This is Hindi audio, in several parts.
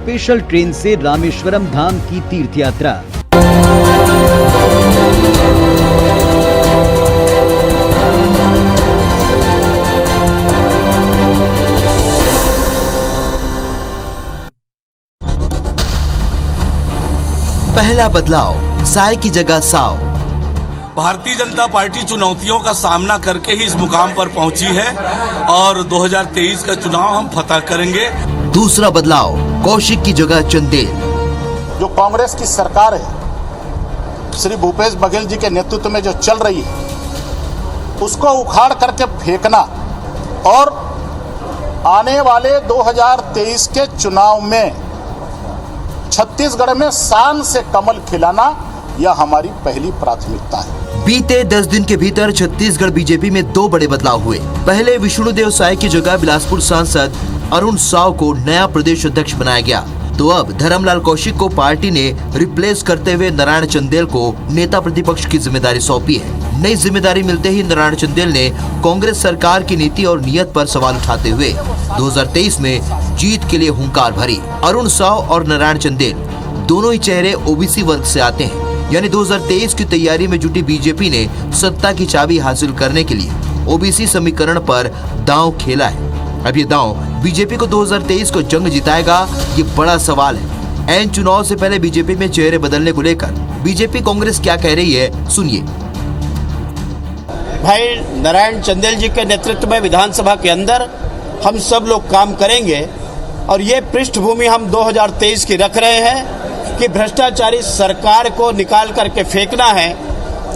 स्पेशल ट्रेन से रामेश्वरम धाम की तीर्थ यात्रा। पहला बदलाव, साय की जगह साव। भारतीय जनता पार्टी चुनौतियों का सामना करके ही इस मुकाम पर पहुंची है और 2023 का चुनाव हम फतह करेंगे। दूसरा बदलाव, कौशिक की जगह चंदेल। जो कांग्रेस की सरकार है, श्री भूपेश बघेल जी के नेतृत्व में जो चल रही है, उसको उखाड़ करके फेंकना और आने वाले 2023 के चुनाव में छत्तीसगढ़ में शान से कमल खिलाना, यह हमारी पहली प्राथमिकता है। बीते 10 दिन के भीतर छत्तीसगढ़ बीजेपी में 2 बड़े बदलाव हुए। पहले विष्णुदेव साय की जगह बिलासपुर सांसद अरुण साव को नया प्रदेश अध्यक्ष बनाया गया, तो अब धर्मलाल कौशिक को पार्टी ने रिप्लेस करते हुए नारायण चंदेल को नेता प्रतिपक्ष की जिम्मेदारी सौंपी है। नई जिम्मेदारी मिलते ही नारायण चंदेल ने कांग्रेस सरकार की नीति और नियत पर सवाल उठाते हुए 2023 में जीत के लिए हुंकार भरी। अरुण साव और नारायण चंदेल दोनों ही चेहरे ओबीसी वर्ग से आते हैं, यानी 2023 की तैयारी में जुटी बीजेपी ने सत्ता की चाबी हासिल करने के लिए ओबीसी समीकरण पर दांव खेला है। अब ये दांव बीजेपी को 2023 को जंग जिताएगा, ये बड़ा सवाल है। ऐन चुनाव से पहले बीजेपी में चेहरे बदलने को लेकर बीजेपी कांग्रेस क्या कह रही है, सुनिए। भाई नारायण चंदेल जी के नेतृत्व में विधानसभा के अंदर हम सब लोग काम करेंगे और ये पृष्ठभूमि हम 2023 की रख रहे हैं कि भ्रष्टाचारी सरकार को निकाल करके फेंकना है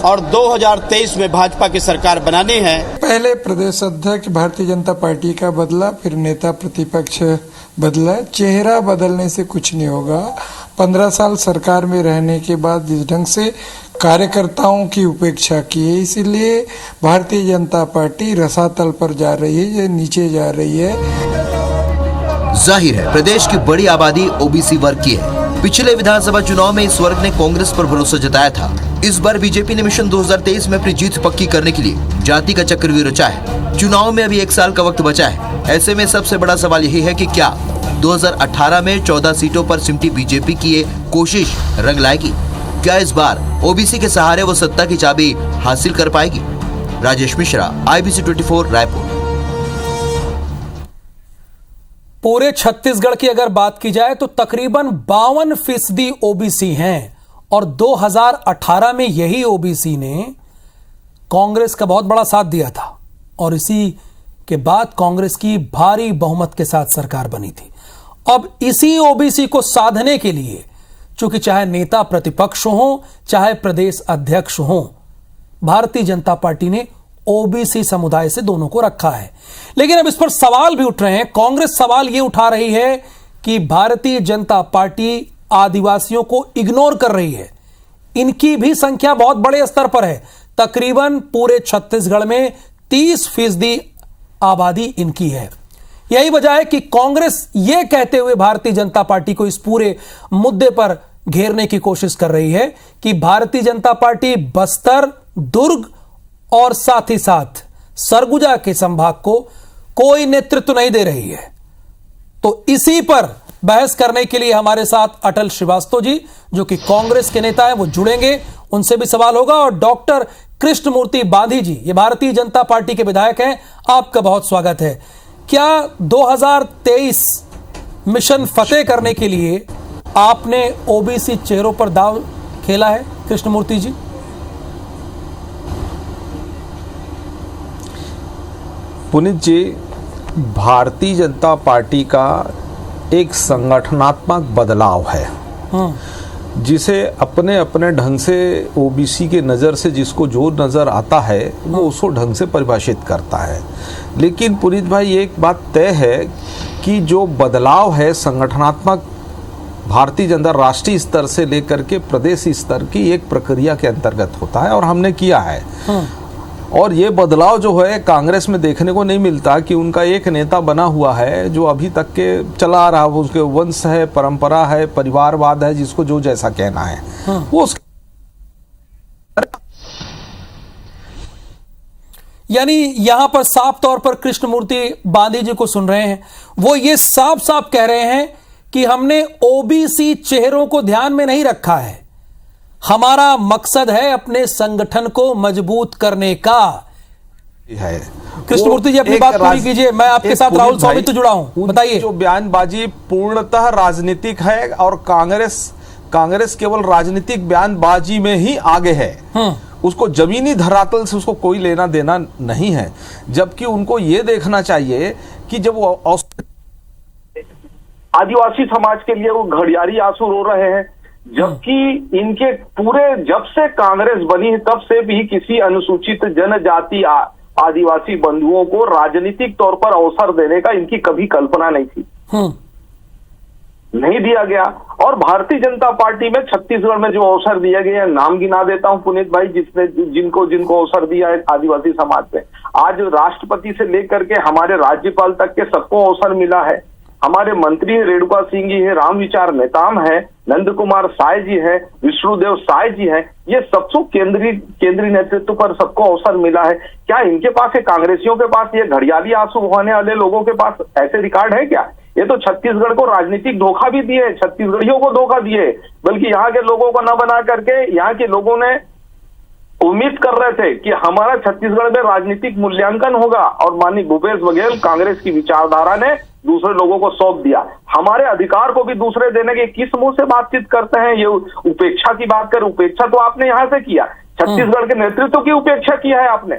और 2023 में भाजपा की सरकार बनानी है। पहले प्रदेश अध्यक्ष भारतीय जनता पार्टी का बदला, फिर नेता प्रतिपक्ष बदला। चेहरा बदलने से कुछ नहीं होगा। 15 साल सरकार में रहने के बाद जिस ढंग से कार्यकर्ताओं की उपेक्षा की है, इसीलिए भारतीय जनता पार्टी रसातल पर जा रही है, ये नीचे जा रही है। जाहिर है प्रदेश की बड़ी आबादी ओबीसी वर्ग की है। पिछले विधानसभा चुनाव में इस वर्ग ने कांग्रेस पर भरोसा जताया था। इस बार बीजेपी ने मिशन 2023 में अपनी जीत पक्की करने के लिए जाति का चक्रव्यूह रचा है। चुनाव में अभी 1 साल का वक्त बचा है। ऐसे में सबसे बड़ा सवाल यही है कि क्या 2018 में 14 सीटों पर सिमटी बीजेपी की ये कोशिश रंग लाएगी? क्या इस बार ओबीसी के सहारे वो सत्ता की चाबी हासिल कर पाएगी? राजेश मिश्रा, IBC 24, रायपुर। पूरे छत्तीसगढ़ की अगर बात की जाए तो तकरीबन 52% ओबीसी हैं और 2018 में यही ओबीसी ने कांग्रेस का बहुत बड़ा साथ दिया था और इसी के बाद कांग्रेस की भारी बहुमत के साथ सरकार बनी थी। अब इसी ओबीसी को साधने के लिए, चूंकि चाहे नेता प्रतिपक्ष हो चाहे प्रदेश अध्यक्ष हो, भारतीय जनता पार्टी ने ओबीसी समुदाय से दोनों को रखा है। लेकिन अब इस पर सवाल भी उठ रहे हैं। कांग्रेस सवाल यह उठा रही है कि भारतीय जनता पार्टी आदिवासियों को इग्नोर कर रही है। इनकी भी संख्या बहुत बड़े स्तर पर है। तकरीबन पूरे छत्तीसगढ़ में 30% आबादी इनकी है। यही वजह है कि कांग्रेस यह कहते हुए भारतीय जनता पार्टी को इस पूरे मुद्दे पर घेरने की कोशिश कर रही है कि भारतीय जनता पार्टी बस्तर, दुर्ग और साथ ही साथ सरगुजा के संभाग को कोई नेतृत्व नहीं दे रही है। तो इसी पर बहस करने के लिए हमारे साथ अटल श्रीवास्तव जी, जो कि कांग्रेस के नेता हैं, वो जुड़ेंगे। उनसे भी सवाल होगा। और डॉक्टर कृष्णमूर्ति बांधी जी, ये भारतीय जनता पार्टी के विधायक हैं, आपका बहुत स्वागत है। क्या 2023 मिशन फतेह करने के लिए आपने ओबीसी चेहरों पर दांव खेला है, कृष्णमूर्ति जी? पुनीत जी, भारतीय जनता पार्टी का एक संगठनात्मक बदलाव है, जिसे अपने अपने ढंग से ओबीसी के नज़र से जिसको जो नज़र आता है वो उसको ढंग से परिभाषित करता है। लेकिन पुनीत भाई, एक बात तय है कि जो बदलाव है संगठनात्मक, भारतीय जनता राष्ट्रीय स्तर से लेकर के प्रदेश स्तर की एक प्रक्रिया के अंतर्गत होता है और हमने किया है। और ये बदलाव जो है कांग्रेस में देखने को नहीं मिलता कि उनका एक नेता बना हुआ है जो अभी तक के चला आ रहा, उसके वंश है, परंपरा है, परिवारवाद है, जिसको जो जैसा कहना है वो यानी यहां पर साफ तौर पर कृष्णमूर्ति बांधी जी को सुन रहे हैं, वो ये साफ साफ कह रहे हैं कि हमने ओबीसी चेहरों को ध्यान में नहीं रखा है, हमारा मकसद है अपने संगठन को मजबूत करने का है। कृष्णमूर्ति जी अपनी बात पूरी कीजिए, मैं आपके साथ राहुल स्वामी तो जुड़ा हूं, बताइए। जो बयानबाजी पूर्णतः राजनीतिक है और कांग्रेस केवल राजनीतिक बयानबाजी में ही आगे है। उसको जमीनी धरातल से उसको कोई लेना देना नहीं है, जबकि उनको ये देखना चाहिए कि जब वो आदिवासी समाज के लिए वो घड़ियाली आंसू रो रहे हैं, जबकि इनके पूरे जब से कांग्रेस बनी है तब से भी किसी अनुसूचित जनजाति आदिवासी बंधुओं को राजनीतिक तौर पर अवसर देने का इनकी कभी कल्पना नहीं थी, नहीं दिया गया। और भारतीय जनता पार्टी में छत्तीसगढ़ में जो अवसर दिया गया, नाम गिना देता हूं पुनीत भाई, जिनको अवसर दिया है आदिवासी समाज में, आज राष्ट्रपति से लेकर के हमारे राज्यपाल तक के सबको अवसर मिला है। हमारे मंत्री रेणुका सिंह जी है, राम विचार नेताम है, नंद कुमार साय जी है, विष्णुदेव साय जी है, ये सबको केंद्रीय नेतृत्व पर सबको अवसर मिला है। क्या इनके पास है, कांग्रेसियों के पास, ये घड़ियाली आंसू बहाने वाले लोगों के पास ऐसे रिकॉर्ड है क्या? ये तो छत्तीसगढ़ को राजनीतिक धोखा भी दिए, छत्तीसगढ़ियों को धोखा दिए, बल्कि यहाँ के लोगों को न बना करके यहाँ के लोगों ने उम्मीद कर रहे थे कि हमारा छत्तीसगढ़ में राजनीतिक मूल्यांकन होगा, और माननीय भूपेश बघेल कांग्रेस की विचारधारा ने दूसरे लोगों को सौंप दिया। हमारे अधिकार को भी दूसरे देने के किस मुंह से बातचीत करते हैं? ये उपेक्षा की बात कर, उपेक्षा तो आपने यहां से किया, छत्तीसगढ़ के नेतृत्व की उपेक्षा किया है आपने।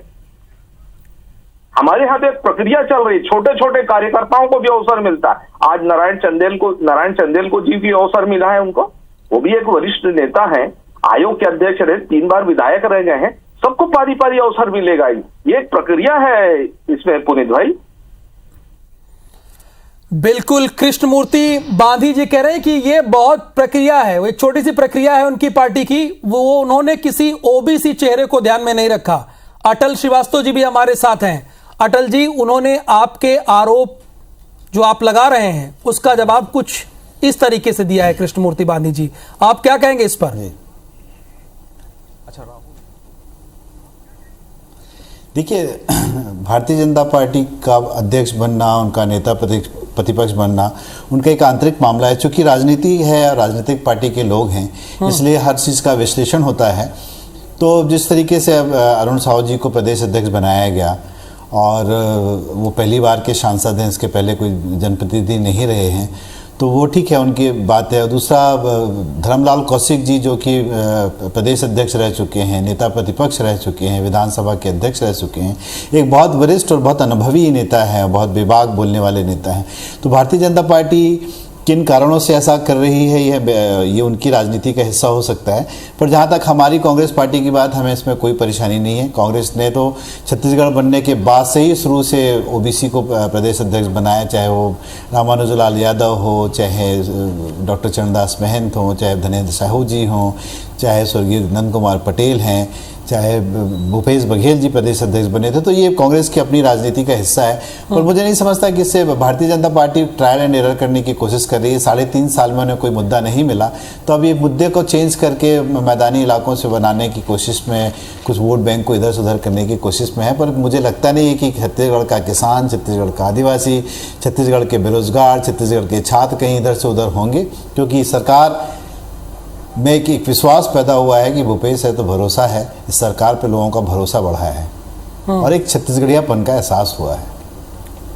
हमारे यहाँ पे एक प्रक्रिया चल रही है, छोटे छोटे कार्यकर्ताओं को भी अवसर मिलता है। आज नारायण चंदेल को जी भी अवसर मिला है उनको, वो भी एक वरिष्ठ नेता है, आयोग के अध्यक्ष रहे, 3 बार विधायक रह गए हैं, सबको पारी पारी अवसर मिलेगा। ये एक प्रक्रिया है इसमें पुनीत भाई। बिल्कुल, कृष्णमूर्ति बांधी जी कह रहे हैं कि ये बहुत प्रक्रिया है, वो एक छोटी सी प्रक्रिया है उनकी पार्टी की, वो उन्होंने किसी ओबीसी चेहरे को ध्यान में नहीं रखा। अटल श्रीवास्तव जी भी हमारे साथ हैं। अटल जी, उन्होंने आपके आरोप जो आप लगा रहे हैं उसका जवाब कुछ इस तरीके से दिया है। कृष्णमूर्ति बांधी जी, आप क्या कहेंगे इस पर? देखिए, भारतीय जनता पार्टी का अध्यक्ष बनना, उनका नेता प्रतिपक्ष बनना उनका एक आंतरिक मामला है। चूंकि राजनीति है, राजनीतिक पार्टी के लोग हैं, इसलिए हर चीज़ का विश्लेषण होता है। तो जिस तरीके से अरुण साहू जी को प्रदेश अध्यक्ष बनाया गया, और वो पहली बार के सांसद हैं, इसके पहले कोई जनप्रतिनिधि नहीं रहे हैं, तो वो ठीक है, उनकी बात है। दूसरा, धर्मलाल कौशिक जी जो कि प्रदेश अध्यक्ष रह चुके हैं, नेता प्रतिपक्ष रह चुके हैं, विधानसभा के अध्यक्ष रह चुके हैं, एक बहुत वरिष्ठ और बहुत अनुभवी नेता है, बहुत बेबाक बोलने वाले नेता हैं। तो भारतीय जनता पार्टी किन कारणों से ऐसा कर रही है, ये उनकी राजनीति का हिस्सा हो सकता है। पर जहाँ तक हमारी कांग्रेस पार्टी की बात, हमें इसमें कोई परेशानी नहीं है। कांग्रेस ने तो छत्तीसगढ़ बनने के बाद से ही शुरू से ओबीसी को प्रदेश अध्यक्ष बनाया, चाहे वो रामानुजलाल यादव हो, चाहे डॉक्टर चरणदास महंत हो, चाहे धनेन्द्र साहू जी हों, चाहे स्वर्गीय नंद कुमार पटेल हैं, चाहे भूपेश बघेल जी प्रदेश अध्यक्ष बने थे। तो ये कांग्रेस की अपनी राजनीति का हिस्सा है। और मुझे नहीं समझता कि इससे Bharatiya Janata party trial and error करने की कोशिश कर रही है। 3.5 साल में उन्हें कोई मुद्दा नहीं मिला, तो अब ये मुद्दे को चेंज करके मैदानी इलाकों से बनाने की कोशिश में, कुछ वोट बैंक को इधर से उधर करने की कोशिश में है। पर मुझे लगता नहीं है कि छत्तीसगढ़ का किसान, छत्तीसगढ़ का आदिवासी, छत्तीसगढ़ के बेरोजगार, छत्तीसगढ़ के छात्र कहीं इधर से उधर होंगे, क्योंकि सरकार में एक विश्वास पैदा हुआ है कि भूपेश है तो भरोसा है। इस सरकार पे लोगों का भरोसा बढ़ा है और एक छत्तीसगढ़ियापन का एहसास हुआ है।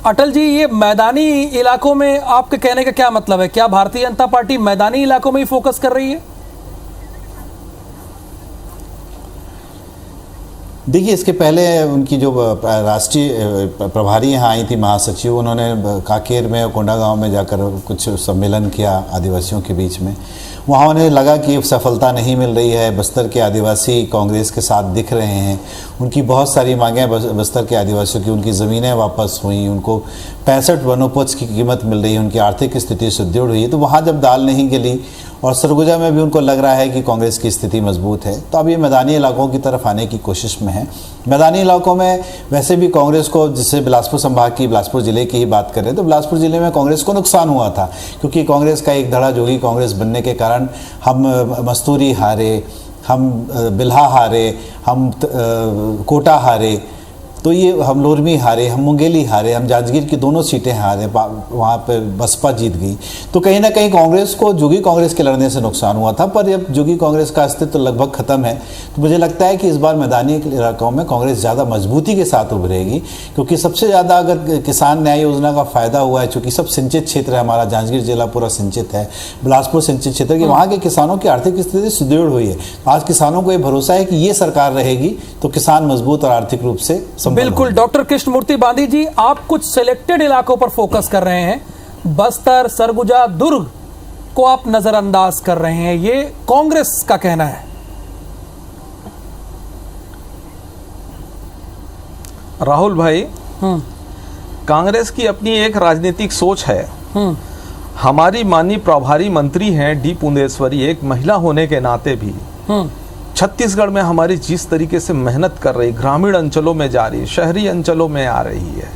अटल जी, ये मैदानी इलाकों में आपके कहने का क्या मतलब है? क्या भारतीय जनता पार्टी मैदानी इलाकों में ही फोकस कर रही है? देखिए, इसके पहले उनकी जो राष्ट्रीय प्रभारी यहाँ आई थी, महासचिव, उन्होंने कांकेर में, कोंडागांव में जाकर कुछ सम्मेलन किया आदिवासियों के बीच में। वहाँ उन्हें लगा कि सफलता नहीं मिल रही है। बस्तर के आदिवासी कांग्रेस के साथ दिख रहे हैं, उनकी बहुत सारी मांगें बस्तर के आदिवासियों की, उनकी ज़मीनें वापस हुई, उनको 65 वनोपज की कीमत मिल रही है, उनकी आर्थिक स्थिति सुदृढ़ हुई है। तो वहाँ जब दाल नहीं गली और सरगुजा में भी उनको लग रहा है कि कांग्रेस की स्थिति मजबूत है, तो अब ये मैदानी इलाकों की तरफ आने की कोशिश में है। मैदानी इलाकों में वैसे भी कांग्रेस को, जिससे बिलासपुर संभाग की, बिलासपुर जिले की ही बात करें तो बिलासपुर जिले में कांग्रेस को नुकसान हुआ था, क्योंकि कांग्रेस का एक धड़ा जोगी कांग्रेस बनने के कारण हम मस्तूरी हारे, हम बिल्हा हारे, हम कोटा हारे, तो ये हम लोरमी हारे, हम मुंगेली हारे, हम जांजगीर की दोनों सीटें हारे, वहाँ पर बसपा जीत गई। तो कहीं ना कहीं कांग्रेस को जोगी कांग्रेस के लड़ने से नुकसान हुआ था, पर अब जोगी कांग्रेस का अस्तित्व तो लगभग खत्म है। तो मुझे लगता है कि इस बार मैदानी इलाकों में कांग्रेस ज़्यादा मजबूती के साथ उभरेगी, क्योंकि सबसे ज़्यादा अगर किसान न्याय योजना का फायदा हुआ है, चूँकि सब सिंचित क्षेत्र है, हमारा जांजगीर जिला पूरा सिंचित है, बिलासपुर सिंचित क्षेत्र, कि वहाँ के किसानों की आर्थिक स्थिति सुदृढ़ हुई है। आज किसानों को ये भरोसा है कि ये सरकार रहेगी तो किसान मजबूत और आर्थिक रूप से बिल्कुल। डॉक्टर कृष्णमूर्ति बांदी जी, आप कुछ सिलेक्टेड इलाकों पर फोकस कर रहे हैं, बस्तर, सरगुजा, दुर्ग को आप नजरअंदाज कर रहे हैं, ये कांग्रेस का कहना है। राहुल भाई, कांग्रेस की अपनी एक राजनीतिक सोच है। हमारी माननीय प्रभारी मंत्री हैं डी पुंदेश्वरी, एक महिला होने के नाते भी छत्तीसगढ़ में हमारी जिस तरीके से मेहनत कर रही, ग्रामीण अंचलों में जा रही है, शहरी अंचलों में आ रही है,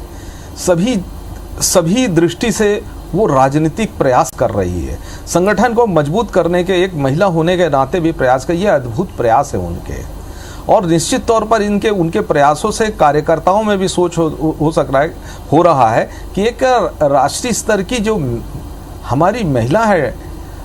सभी दृष्टि से वो राजनीतिक प्रयास कर रही है, संगठन को मजबूत करने के एक महिला होने के नाते भी प्रयास कर, ये अद्भुत प्रयास है उनके। और निश्चित तौर पर उनके प्रयासों से कार्यकर्ताओं में भी सोच हो रहा है कि एक राष्ट्रीय स्तर की जो हमारी महिला है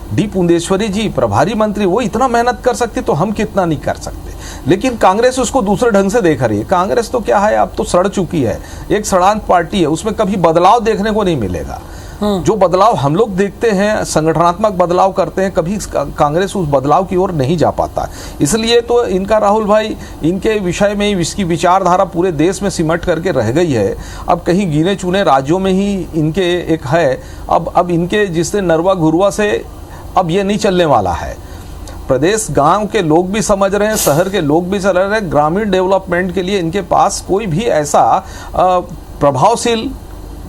डी पुंदेश्वरी जी, प्रभारी मंत्री, वो इतना मेहनत कर सकती तो हम कितना नहीं कर सकते। लेकिन कांग्रेस उसको दूसरे ढंग से देख रही है। कांग्रेस तो क्या है, अब तो सड़ चुकी है, एक सड़ांत पार्टी है, उसमें कभी बदलाव देखने को नहीं मिलेगा। जो बदलाव हम लोग देखते हैं, संगठनात्मक बदलाव करते हैं, कभी कांग्रेस उस बदलाव की ओर नहीं जा पाता। इसलिए तो इनका, राहुल भाई, इनके विषय में ही इसकी विचारधारा पूरे देश में सिमट करके रह गई है। अब कहीं गिने चुने राज्यों में ही इनके एक है। अब इनके जिससे नरवा घुरवा से अब ये नहीं चलने वाला है। प्रदेश, गांव के लोग भी समझ रहे हैं, शहर के लोग भी समझ रहे हैं, ग्रामीण डेवलपमेंट के लिए इनके पास कोई भी ऐसा प्रभावशील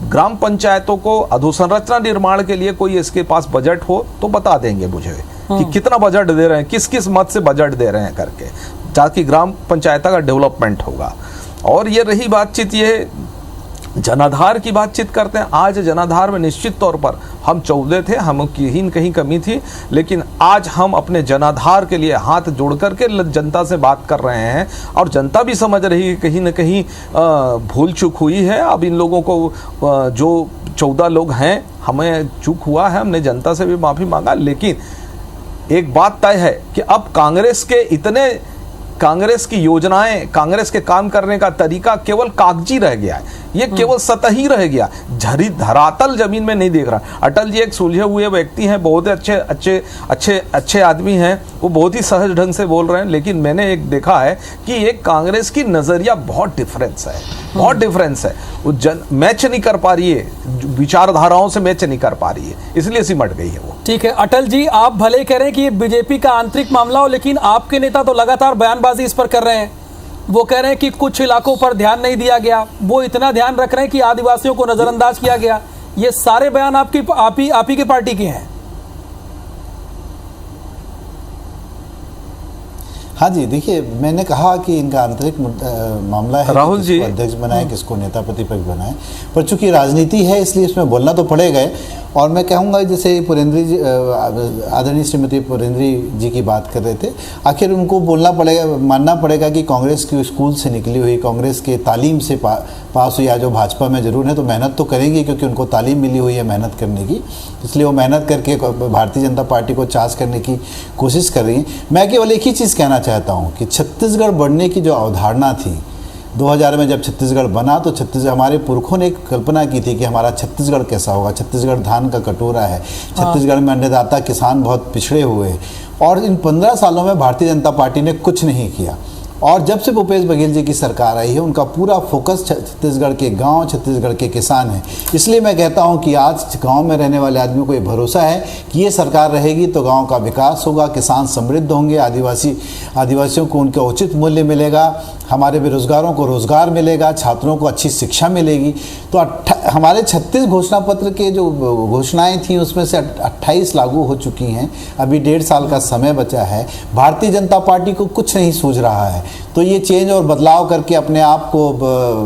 ग्राम पंचायतों को अधोसंरचना निर्माण के लिए कोई इसके पास बजट हो तो बता देंगे मुझे कि कितना बजट दे रहे हैं, किस किस मद से बजट दे रहे हैं करके, ताकि ग्राम पंचायत का डेवलपमेंट होगा। और ये रही बातचीत, ये जनाधार की बातचीत करते हैं। आज जनाधार में निश्चित तौर पर हम 14 थे, हम कहीं कमी थी, लेकिन आज हम अपने जनाधार के लिए हाथ जोड़ करके जनता से बात कर रहे हैं, और जनता भी समझ रही है कहीं न कहीं भूल चूक हुई है। अब इन लोगों को, जो 14 लोग हैं, हमें चूक हुआ है, हमने जनता से भी माफ़ी मांगा। लेकिन एक बात तय है कि अब कांग्रेस की योजनाएं, कांग्रेस के काम करने का तरीका केवल कागजी रह गया है, ये केवल सतही रह गया, धरातल जमीन में नहीं दिख रहा। अटल जी एक सुलझे हुए व्यक्ति हैं, बहुत अच्छे आदमी हैं, वो बहुत ही सहज ढंग से बोल रहे हैं, लेकिन मैंने एक देखा है कि एक कांग्रेस की नजरिया बहुत डिफरेंस है, वो मैच नहीं कर पा रही है, विचारधाराओं से मैच नहीं कर पा रही है, इसलिए सिमट गई है वो। ठीक है अटल जी, आप भले कह रहे हैं कि ये बीजेपी का आंतरिक मामला हो, लेकिन आपके नेता तो लगातार बयानबाजी इस पर कर रहे हैं। वो कह रहे हैं कि कुछ इलाकों पर ध्यान नहीं दिया गया, वो इतना ध्यान रख रहे हैं कि आदिवासियों को नजरअंदाज किया गया। ये सारे बयान आप ही के पार्टी के हैं। हाँ जी, देखिए, मैंने कहा कि इनका आंतरिक मामला है, राहुल जी अध्यक्ष बनाए, किसको नेता प्रतिपक्ष बनाए, पर चूंकि राजनीति है इसलिए इसमें बोलना तो पड़ेगा। और मैं कहूँगा, जैसे पुरेंद्री जी, आदरणीय श्रीमती पुरेंद्री जी की बात कर रहे थे, आखिर उनको बोलना पड़ेगा, मानना पड़ेगा कि कांग्रेस की स्कूल से निकली हुई, कांग्रेस के तालीम से पास हुई, या जो भाजपा में जरूर है तो मेहनत तो करेंगी, क्योंकि उनको तालीम मिली हुई है मेहनत करने की, इसलिए वो मेहनत करके भारतीय जनता पार्टी को चार्ज करने की कोशिश कर रही हैं। मैं केवल एक ही चीज़ कहना चाहता हूँ कि छत्तीसगढ़ बढ़ने की जो अवधारणा थी 2000 में जब छत्तीसगढ़ बना, तो छत्तीसगढ़, हमारे पुरखों ने एक कल्पना की थी कि हमारा छत्तीसगढ़ कैसा होगा। छत्तीसगढ़ धान का कटोरा है, छत्तीसगढ़ में अन्नदाता किसान बहुत पिछड़े हुए हैं, और इन 15 सालों में भारतीय जनता पार्टी ने कुछ नहीं किया। और जब से भूपेश बघेल जी की सरकार आई है, उनका पूरा फोकस छत्तीसगढ़ के गांव, छत्तीसगढ़ के किसान है। इसलिए मैं कहता हूं कि आज गांव में रहने वाले आदमी को ये भरोसा है कि ये सरकार रहेगी तो गांव का विकास होगा, किसान समृद्ध होंगे, आदिवासियों को उनका उचित मूल्य मिलेगा, हमारे बेरोजगारों को रोजगार मिलेगा, छात्रों को अच्छी शिक्षा मिलेगी। तो हमारे 36 घोषणा पत्र के जो घोषणाएं थी उसमें से 28 लागू हो चुकी हैं। अभी 1.5 साल का समय बचा है। भारतीय जनता पार्टी को कुछ नहीं सूझ रहा है, तो ये चेंज और बदलाव करके अपने आप को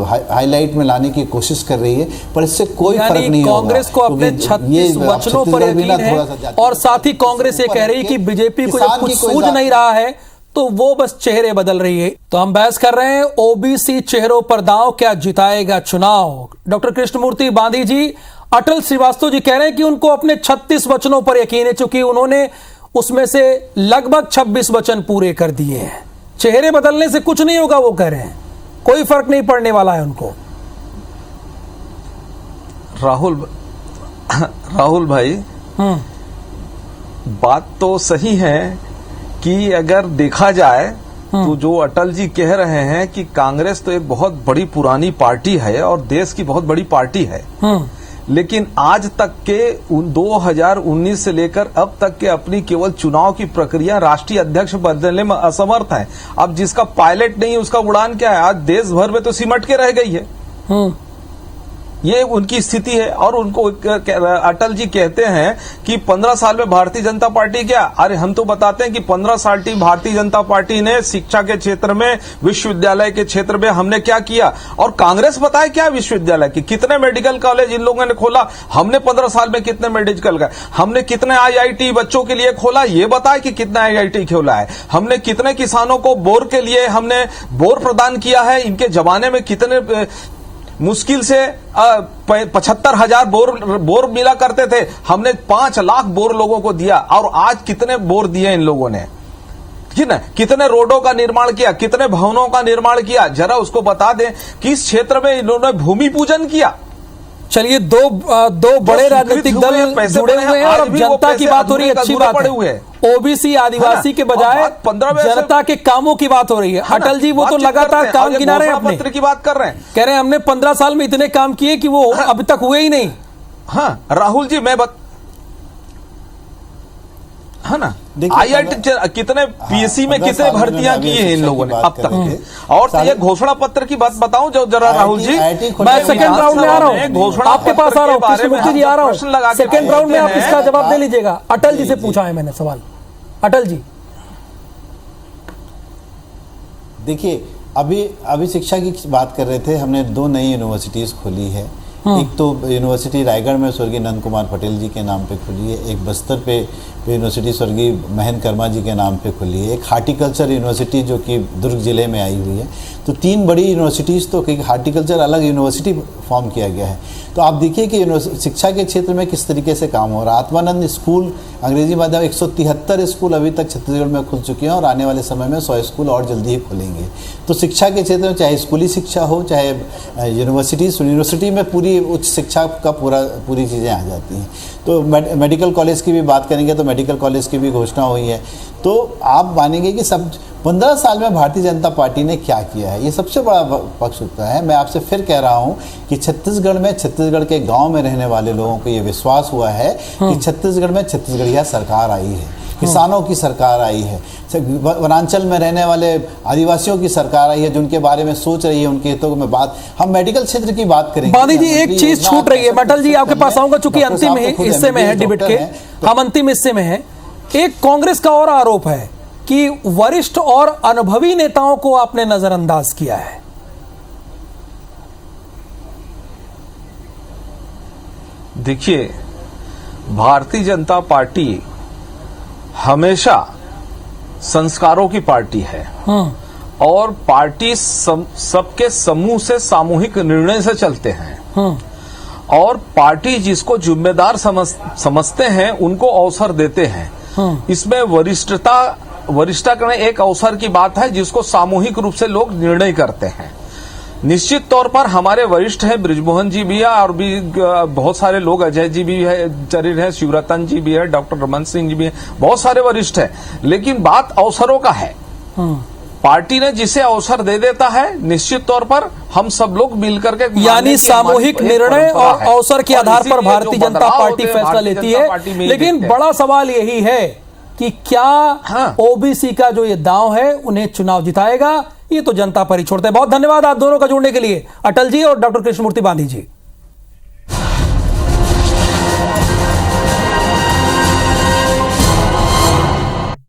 हाईलाइट में लाने की कोशिश कर रही है, पर इससे कोई फर्क नहीं होगा। कांग्रेस को अपने 36 वचनों पर यकीन है, और साथ ही कांग्रेस ये कह रही है कि बीजेपी को जब कुछ सूझ नहीं रहा है तो वो बस चेहरे बदल रही है। तो हम बहस कर रहे हैं ओबीसी चेहरों पर दांव, क्या जिताएगा चुनाव। डॉक्टर कृष्णमूर्ति बांधी जी, अटल श्रीवास्तव जी कह रहे हैं कि उनको अपने 36 वचनों पर यकीन है, चूंकि उन्होंने उसमें से लगभग 26 वचन पूरे कर दिए हैं। चेहरे बदलने से कुछ नहीं होगा, वो कह रहे हैं, कोई फर्क नहीं पड़ने वाला है उनको। राहुल भाई, बात तो सही है कि अगर देखा जाए तो जो अटल जी कह रहे हैं कि कांग्रेस तो एक बहुत बड़ी पुरानी पार्टी है और देश की बहुत बड़ी पार्टी है, लेकिन आज तक के 2019 से लेकर अब तक के अपनी केवल चुनाव की प्रक्रिया राष्ट्रीय अध्यक्ष बदलने में असमर्थ है। अब जिसका पायलट नहीं उसका उड़ान क्या है, आज देश भर में तो सिमट के रह गई है। ये उनकी स्थिति है। और उनको अटल जी कहते हैं कि 15 साल में भारतीय जनता पार्टी क्या, अरे हम तो बताते हैं कि 15 साल की भारतीय जनता पार्टी ने शिक्षा के क्षेत्र में, विश्वविद्यालय के क्षेत्र में हमने क्या किया। और कांग्रेस बताए क्या विश्वविद्यालय की, कितने मेडिकल कॉलेज इन लोगों ने खोला, हमने 15 साल में कितने मेडिकल का, हमने कितने IIT बच्चों के लिए खोला, ये बताए कि कितना IIT खोला है, हमने कितने किसानों को बोर के लिए हमने बोर प्रदान किया है। इनके जमाने में कितने मुश्किल से 75,000 बोर मिला करते थे, हमने 5 लाख बोर लोगों को दिया। और आज कितने बोर दिए इन लोगों ने, ठीक है, कितने रोडों का निर्माण किया, कितने भवनों का निर्माण किया। जरा उसको बता दें कि इस क्षेत्र में इन्होंने भूमि पूजन किया। चलिए, दो बड़े राजनीतिक दल जुड़े हुए हैं और अब जनता की बात हो रही है, अच्छी बात है। ओबीसी आदिवासी के बजाय जनता के कामों की बात हो रही है। अटल जी वो तो लगातार काम गिना रहे हैं, अपने की बात कर रहे हैं, कह रहे हैं हमने 15 साल में इतने काम किए कि वो अभी तक हुए ही नहीं। हाँ राहुल जी, है ना, IIT कितने PSC में कितने भर्तियां की हैं इन लोगों ने अब तक। और तो ये घोषणा पत्र की बात बताऊं जो जरा राहुल जी, मैं सेकंड राउंड में आ रहा हूं, आपके पास आ रहा हूं, कृष्णमूर्ति जी आ रहा हूं, सेकंड राउंड में आप इसका जवाब दे लीजिएगा। अटल जी से पूछा है मैंने सवाल। अटल जी देखिए, अभी शिक्षा की बात कर रहे थे, हमने 2 नई यूनिवर्सिटीज खोली है। एक तो यूनिवर्सिटी रायगढ़ में स्वर्गीय नंद कुमार पटेल जी के नाम पे खुली है, एक बस्तर पे यूनिवर्सिटी स्वर्गीय महेंद्र कर्मा जी के नाम पे खुली है, एक हार्टिकल्चर यूनिवर्सिटी जो कि दुर्ग जिले में आई हुई है। तो 3 बड़ी यूनिवर्सिटीज़, तो एक हार्टिकल्चर अलग यूनिवर्सिटी फॉर्म किया गया है। तो आप देखिए कि शिक्षा के क्षेत्र में किस तरीके से काम हो रहा है। आत्मानंद स्कूल अंग्रेजी माध्यम 173 स्कूल अभी तक छत्तीसगढ़ में खुल चुके हैं और आने वाले समय में 100 स्कूल और जल्दी ही खुलेंगे। तो शिक्षा के क्षेत्र में चाहे स्कूली शिक्षा हो, चाहे यूनिवर्सिटी में पूरी उच्च शिक्षा का पूरी चीज़ें आ जाती हैं। तो मेडिकल कॉलेज की भी बात करेंगे तो मेडिकल कॉलेज की भी घोषणा हुई है। तो आप मानेंगे कि सब 15 साल में भारतीय जनता पार्टी ने क्या किया है, ये सबसे बड़ा पक्ष होता है। मैं आपसे फिर कह रहा हूँ कि छत्तीसगढ़ के गांव में रहने वाले लोगों को ये विश्वास हुआ है कि छत्तीसगढ़ में छत्तीसगढ़िया सरकार आई है, किसानों की सरकार आई है, वनांचल में रहने वाले आदिवासियों की सरकार आई है, जिनके बारे में सोच रही है, उनके हितों में बात। हम मेडिकल क्षेत्र की बात करेंगे। बांधी जी, एक चीज छूट रही है, अटल जी आपके पास आऊंगा, चूंकि अंतिम हिस्से में है डिबेट के, हम अंतिम हिस्से में है। एक कांग्रेस का और आरोप है कि वरिष्ठ और अनुभवी नेताओं को आपने नजरअंदाज किया है। देखिए, भारतीय जनता पार्टी हमेशा संस्कारों की पार्टी है और पार्टी सबके समूह से सामूहिक निर्णय से चलते हैं और पार्टी जिसको जिम्मेदार समझते हैं उनको अवसर देते हैं। इसमें वरिष्ठता करने एक अवसर की बात है जिसको सामूहिक रूप से लोग निर्णय करते हैं। निश्चित तौर पर हमारे वरिष्ठ हैं, बृजमोहन जी भी है और भी बहुत सारे लोग, अजय जी भी है, चरिर है, शिवरतन जी भी है, डॉक्टर रमन सिंह जी भी है, बहुत सारे वरिष्ठ हैं। लेकिन बात अवसरों का है। पार्टी ने जिसे अवसर दे देता है, निश्चित तौर पर हम सब लोग मिलकर के, यानी सामूहिक निर्णय और अवसर के आधार पर भारतीय जनता पार्टी फैसला लेती है। लेकिन बड़ा सवाल यही है कि क्या ओबीसी का जो ये दांव है उन्हें चुनाव जिताएगा, ये तो जनता पर ही छोड़ते हैं। बहुत धन्यवाद आप दोनों का जुड़ने के लिए, अटल जी और डॉक्टर कृष्णमूर्ति बांधी जी।